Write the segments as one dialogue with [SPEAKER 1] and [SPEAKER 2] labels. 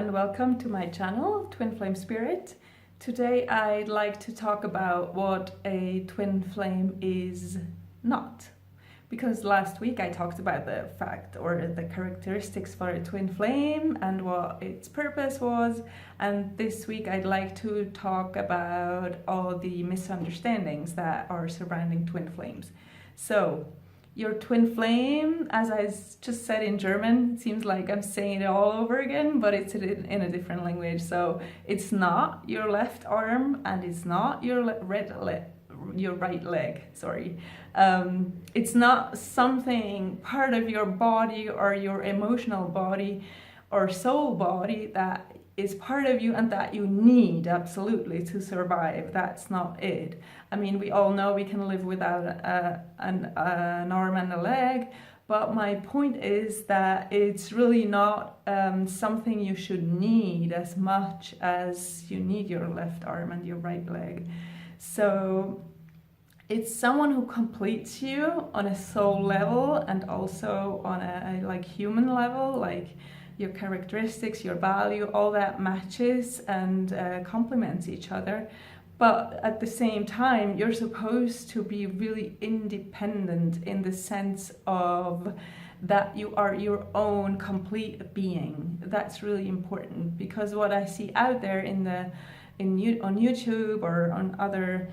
[SPEAKER 1] and welcome to my channel, Twin Flame Spirit. Today I'd like to talk about what a twin flame is not. Because last week I talked about the fact or the characteristics for a twin flame and what its purpose was. And this week I'd like to talk about all the misunderstandings that are surrounding twin flames. So, your twin flame, as I just said in German, it seems like I'm saying it all over again, but it's in a different language. So it's not your left arm and it's not your right leg, sorry. It's not something part of your body or your emotional body or soul body that is part of you and that you need absolutely to survive. That's not it. I mean, we all know we can live without an arm and a leg, but my point is that it's really not something you should need as much as you need your left arm and your right leg. So it's someone who completes you on a soul level and also on a like human level, like your characteristics, your value, all that matches and complements each other. But at the same time, you're supposed to be really independent in the sense of that you are your own complete being. That's really important, because what I see out there on YouTube or on other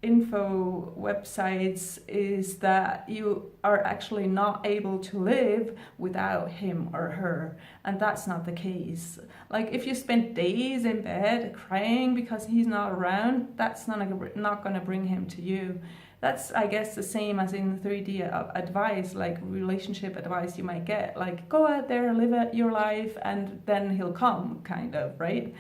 [SPEAKER 1] info websites is that you are actually not able to live without him or her, and that's not the case. Like if you spend days in bed crying because he's not around, that's not going to bring him to you. That's, I guess, the same as in 3D advice, like relationship advice you might get, like go out there, live out your life, and then he'll come, kind of, right?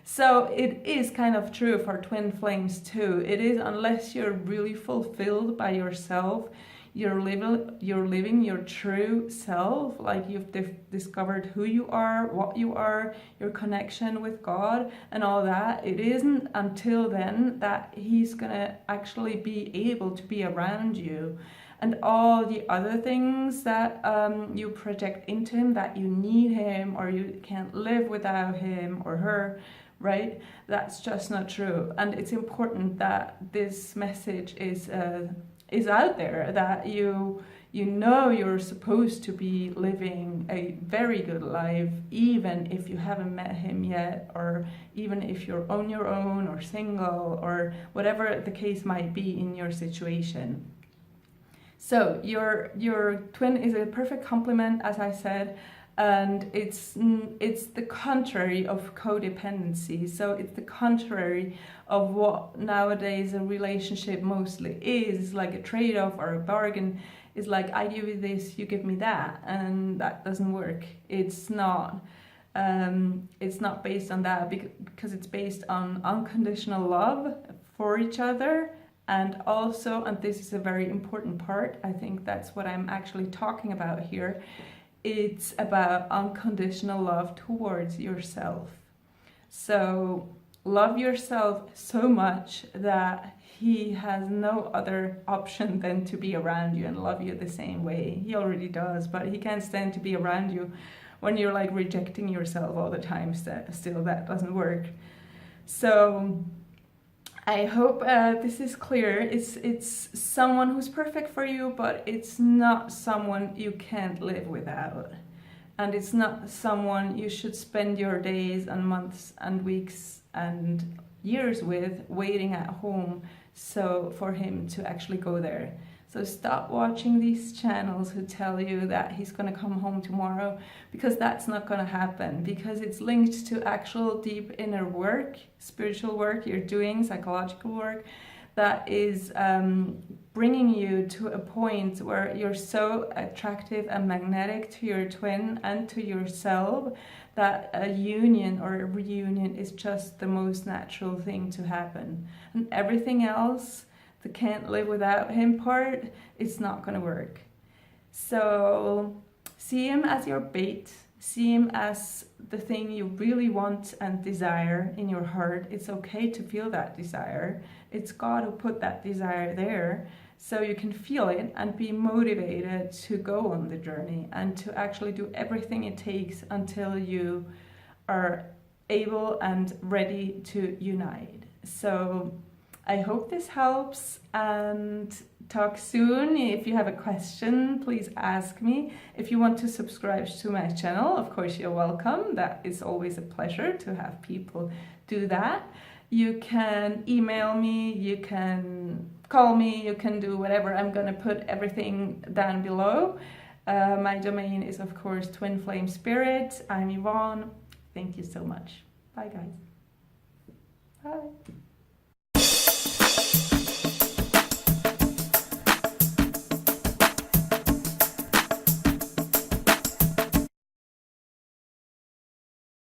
[SPEAKER 1] So it is kind of true for twin flames too. It is, unless you're really fulfilled by yourself, you're living your true self, like you've discovered who you are, what you are, your connection with God and all that. It isn't until then that he's gonna actually be able to be around you. And all the other things that you project into him, that you need him or you can't live without him or her, right? That's just not true. And it's important that this message is out there, that you know you're supposed to be living a very good life, even if you haven't met him yet, or even if you're on your own or single or whatever the case might be in your situation. So your twin is a perfect complement, as I said, and it's the contrary of codependency. So it's the contrary of what nowadays a relationship mostly is, like a trade-off or a bargain. Is like, I give you this, you give me that, and that doesn't work. It's not based on that, because it's based on unconditional love for each other. And also, and this is a very important part, I think that's what I'm actually talking about here, it's about unconditional love towards yourself. So love yourself so much that he has no other option than to be around you and love you the same way. He already does, but he can't stand to be around you when you're like rejecting yourself all the time. Still, that doesn't work. So I hope this is clear. It's someone who's perfect for you, but it's not someone you can't live without. And it's not someone you should spend your days and months and weeks and years with, waiting at home so for him to actually go there. So stop watching these channels who tell you that he's going to come home tomorrow, because that's not going to happen, because it's linked to actual deep inner work, spiritual work you're doing, psychological work, that is bringing you to a point where you're so attractive and magnetic to your twin and to yourself that a union or a reunion is just the most natural thing to happen. And everything else, the can't live without him part, it's not going to work. So see him as your bait. See him as the thing you really want and desire in your heart. It's okay to feel that desire. It's God who put that desire there, so you can feel it and be motivated to go on the journey and to actually do everything it takes until you are able and ready to unite. So I hope this helps, and talk soon. If you have a question, please ask me. If you want to subscribe to my channel, of course you're welcome. That is always a pleasure to have people do that. You can email me, you can call me, you can do whatever. I'm gonna put everything down below. My domain is of course Twin Flame Spirit. I'm Yvonne. Thank you so much. Bye guys. Bye.